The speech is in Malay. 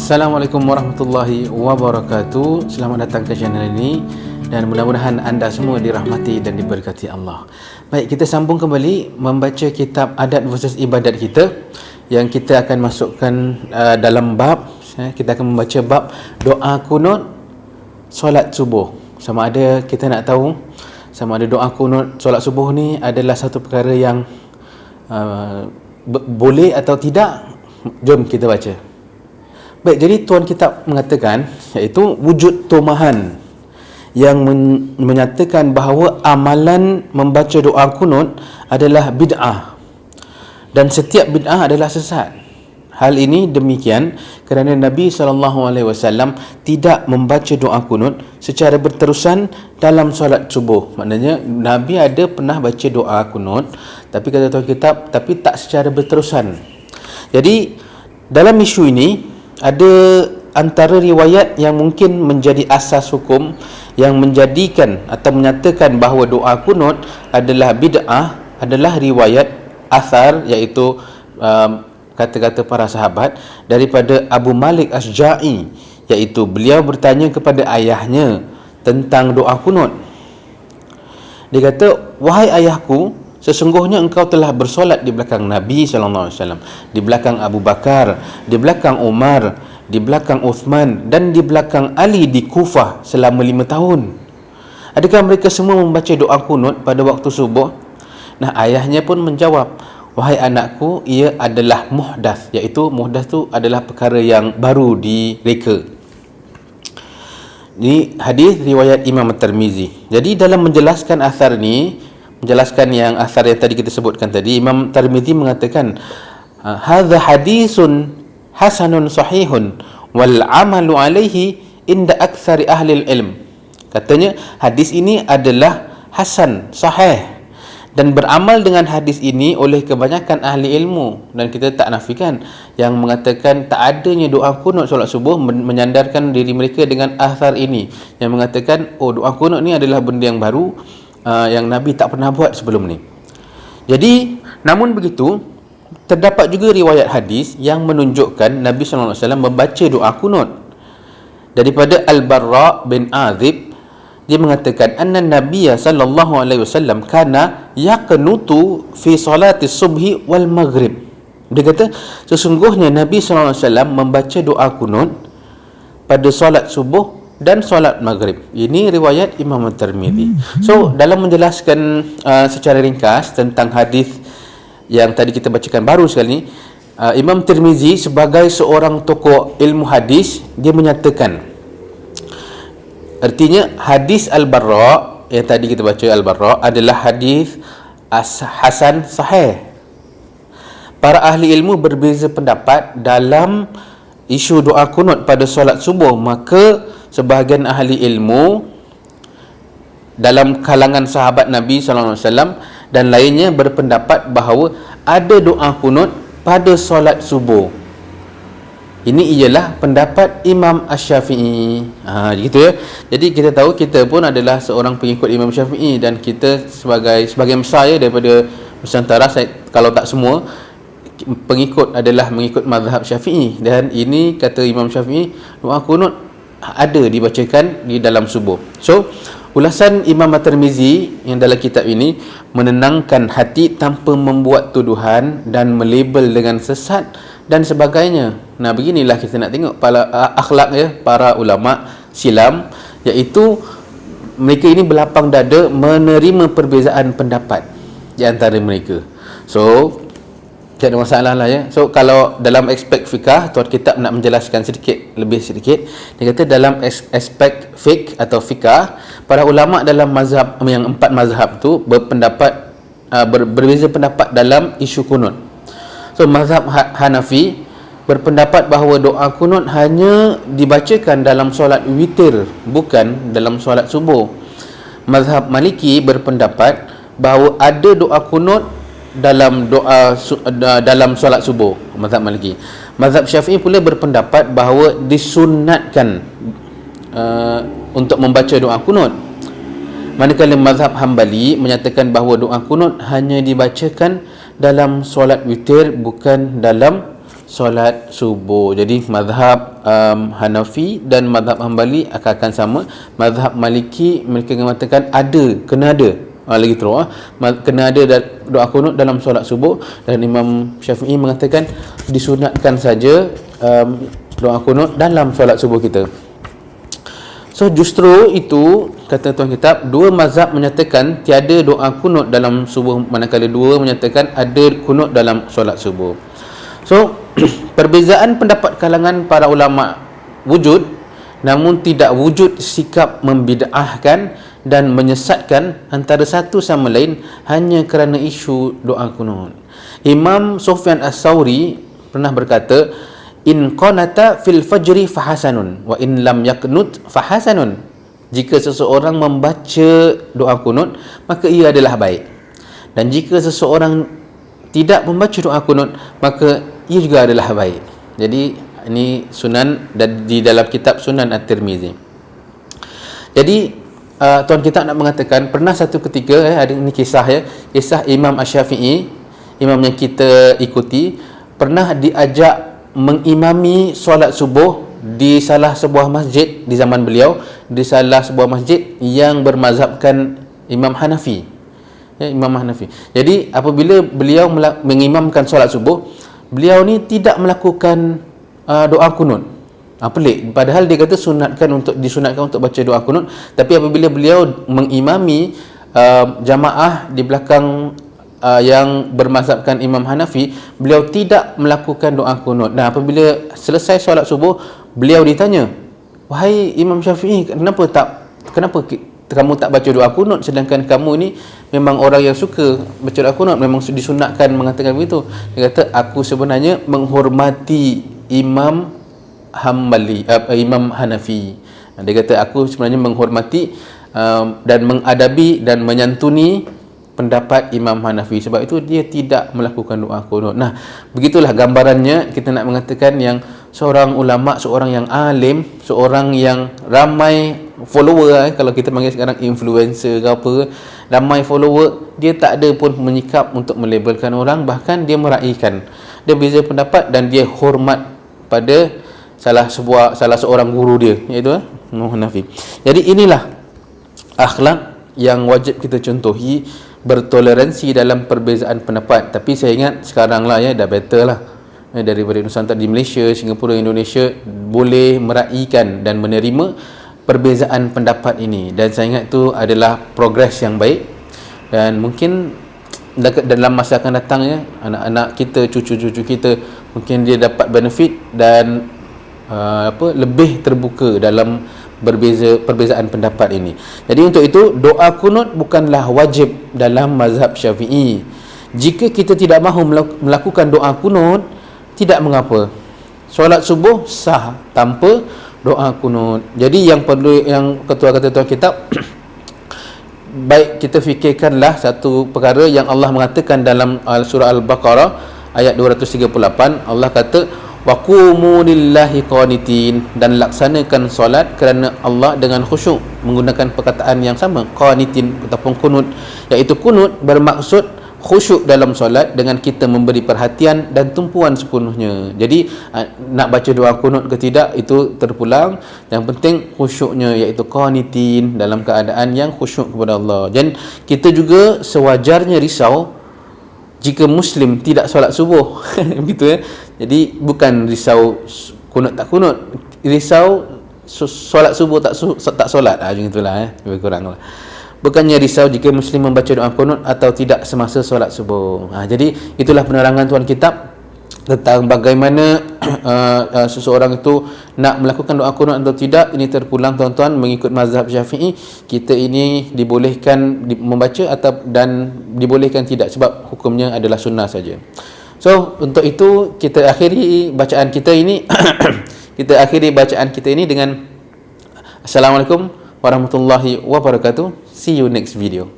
Assalamualaikum warahmatullahi wabarakatuh. Selamat datang ke channel ini dan mudah-mudahan anda semua dirahmati dan diberkati Allah. Baik, kita sambung kembali membaca kitab adat versus ibadat kita yang kita akan masukkan dalam bab, kita akan membaca bab doa kunut solat subuh. Sama ada kita nak tahu sama ada doa kunut solat subuh ni adalah satu perkara yang boleh atau tidak. Jom kita baca. Baik, jadi tuan kitab mengatakan iaitu wujud tomahan yang menyatakan bahawa amalan membaca doa kunut adalah bid'ah dan setiap bid'ah adalah sesat. Hal ini demikian kerana Nabi SAW tidak membaca doa kunut secara berterusan dalam solat subuh. Maknanya Nabi ada pernah baca doa kunut, tapi kata tuan kitab, tapi tak secara berterusan. Jadi dalam isu ini ada antara riwayat yang mungkin menjadi asas hukum yang menjadikan atau menyatakan bahawa doa kunut adalah bid'ah adalah riwayat asar, iaitu kata-kata para sahabat daripada Abu Malik Asja'i, iaitu beliau bertanya kepada ayahnya tentang doa kunut. Dia kata, "Wahai ayahku, sesungguhnya engkau telah bersolat di belakang Nabi SAW, di belakang Abu Bakar, di belakang Umar, di belakang Uthman dan di belakang Ali di Kufah selama 5 tahun. Adakah mereka semua membaca doa kunut pada waktu subuh?" Nah, ayahnya pun menjawab, "Wahai anakku, ia adalah muhdath," iaitu muhdath tu adalah perkara yang baru direka. Ini hadis riwayat Imam Tirmizi. Jadi dalam menjelaskan asar ni, menjelaskan yang asar yang tadi kita sebutkan tadi, Imam Tirmizi mengatakan hadza hadisun hasanun sahihun wal amalu alaihi inda aktsari ahli ilm. Katanya hadis ini adalah hasan, sahih, dan beramal dengan hadis ini oleh kebanyakan ahli ilmu. Dan kita tak nafikan yang mengatakan tak adanya doa kunut solat subuh menyandarkan diri mereka dengan asar ini, yang mengatakan doa kunut ni adalah benda yang baru yang Nabi tak pernah buat sebelum ni. Jadi, namun begitu, terdapat juga riwayat hadis yang menunjukkan Nabi SAW membaca doa kunut. Daripada Al-Barra bin Azib, dia mengatakan anna Nabiya sallallahu alaihi wasallam kana yaqnutu fi salati subhi wal maghrib. Dia kata sesungguhnya Nabi SAW membaca doa kunut pada solat subuh dan solat maghrib. Ini riwayat Imam Tirmizi. So, dalam menjelaskan secara ringkas tentang hadis yang tadi kita bacakan baru sekali ni, Imam Tirmizi sebagai seorang tokoh ilmu hadis, dia menyatakan, artinya hadis Al-Barra yang tadi kita baca Al-Barra adalah hadis hasan sahih. Para ahli ilmu berbeza pendapat dalam isu doa kunut pada solat subuh, maka sebahagian ahli ilmu dalam kalangan sahabat Nabi SAW dan lainnya berpendapat bahawa ada doa kunut pada solat subuh. Ini ialah pendapat Imam Asy-Syafi'i. Gitu ya. Jadi kita tahu kita pun adalah seorang pengikut Imam Syafi'i, dan kita sebagian besar daripada Nusantara, kalau tak semua, pengikut adalah mengikut mazhab Syafi'i. Dan ini kata Imam Syafi'i, doa kunut ada dibacakan di dalam subuh. So, ulasan Imam Tirmizi yang dalam kitab ini menenangkan hati tanpa membuat tuduhan dan melabel dengan sesat dan sebagainya. Nah, beginilah kita nak tengok akhlak para ulama silam, iaitu mereka ini berlapang dada menerima perbezaan pendapat di antara mereka. So, tak ada masalah lah ya. So, kalau dalam aspek fikah, tuan kitab nak menjelaskan lebih sedikit. Dia kata dalam aspek fiqh atau fikah, para ulama dalam mazhab yang 4 mazhab tu berpendapat berbeza pendapat dalam isu kunut. So, mazhab Hanafi berpendapat bahawa doa kunut hanya dibacakan dalam solat witir, bukan dalam solat subuh. Mazhab Maliki berpendapat bahawa ada doa kunut dalam dalam solat subuh, mazhab Maliki. Mazhab Syafi'i pula berpendapat bahawa disunatkan untuk membaca doa kunut. Manakala mazhab Hambali menyatakan bahawa doa kunut hanya dibacakan dalam solat witir, bukan dalam solat subuh. Jadi mazhab Hanafi dan mazhab Hanbali akan sama. Mazhab Maliki mereka mengatakan kena ada. Lagi teruk kena ada doa kunut dalam solat subuh, dan Imam Syafi'i mengatakan disunatkan saja doa kunut dalam solat subuh kita. So justru itu kata tuan kitab, dua mazhab menyatakan tiada doa kunut dalam subuh, manakala dua menyatakan ada kunut dalam solat subuh. So perbezaan pendapat kalangan para ulama wujud, namun tidak wujud sikap membid'ahkan dan menyesatkan antara satu sama lain hanya kerana isu doa kunut. Imam Sufyan As-Sauri pernah berkata, in qanata fil fajri fahasanun wa in lam yaknut fahasanun. Jika seseorang membaca doa kunut, maka ia adalah baik, dan jika seseorang tidak membaca doa kunut, maka ia juga adalah baik. Jadi ini sunan dan di dalam kitab Sunan At-Tirmizi. Jadi tuan kita nak mengatakan, pernah satu ketika ada ini kisah kisah Imam Asy-Syafi'i, imam yang kita ikuti, pernah diajak mengimami solat subuh di salah sebuah masjid di zaman beliau, di salah sebuah masjid yang bermazhabkan Imam Hanafi. Imam Hanafi. Jadi apabila beliau mengimamkan solat subuh, beliau ni tidak melakukan doa kunut. Pelik, padahal dia kata disunatkan untuk baca doa kunut, tapi apabila beliau mengimami jamaah di belakang yang bermazhabkan Imam Hanafi, beliau tidak melakukan doa kunut. Dan apabila selesai solat subuh, beliau ditanya, wahai Imam Syafi'i, kenapa kamu tak baca doa kunut, sedangkan kamu ni memang orang yang suka baca doa kunut, memang disunatkan mengatakan begitu. Dia kata, aku sebenarnya menghormati Imam Hanafi. Dia kata, aku sebenarnya menghormati dan mengadabi dan menyantuni pendapat Imam Hanafi, sebab itu dia tidak melakukan doa kunut. Nah, begitulah gambarannya. Kita nak mengatakan yang seorang ulama, seorang yang alim, seorang yang ramai follower, kalau kita panggil sekarang influencer ke apa, ramai follower, dia tak ada pun menyikap untuk melabelkan orang, bahkan dia meraihkan, dia beza pendapat dan dia hormat pada salah seorang guru dia, iaitu Imam Hanafi. Jadi inilah akhlak yang wajib kita contohi, bertoleransi dalam perbezaan pendapat. Tapi saya ingat sekarang lah dah better lah, daripada Nusantara, di Malaysia, Singapura, Indonesia boleh meraihkan dan menerima perbezaan pendapat ini, dan saya ingat itu adalah progres yang baik, dan mungkin dalam masa akan datang anak-anak kita, cucu-cucu kita, mungkin dia dapat benefit dan lebih terbuka dalam perbezaan pendapat ini. Jadi untuk itu, doa kunut bukanlah wajib dalam mazhab Syafi'i. Jika kita tidak mahu melakukan doa kunut, tidak mengapa, solat subuh sah tanpa doa kunut. Jadi yang ketua kata tuan kitab, baik kita fikirkanlah satu perkara yang Allah mengatakan dalam surah Al-Baqarah ayat 238. Allah kata, waqumu lillahi qanitin, dan laksanakan solat kerana Allah dengan khusyuk, menggunakan perkataan yang sama, qanitin ataupun kunut, iaitu kunut bermaksud khusyuk dalam solat dengan kita memberi perhatian dan tumpuan sepenuhnya. Jadi nak baca doa kunut ke tidak itu terpulang, yang penting khusyuknya, iaitu qanitin, dalam keadaan yang khusyuk kepada Allah. Dan kita juga sewajarnya risau jika Muslim tidak solat subuh. Begitu Jadi bukan risau kunut tak kunut, risau solat subuh tak solat, macam itulah lebih kurang lah. Bukannya risau jika Muslim membaca doa kunut atau tidak semasa solat subuh. Jadi itulah penerangan tuan kitab tentang bagaimana seseorang itu nak melakukan doa kunut atau tidak. Ini terpulang tuan-tuan mengikut mazhab Syafi'i, kita ini dibolehkan membaca dan dibolehkan tidak, sebab hukumnya adalah sunnah saja. So untuk itu kita akhiri bacaan kita ini dengan Assalamualaikum warahmatullahi wabarakatuh. See you next video.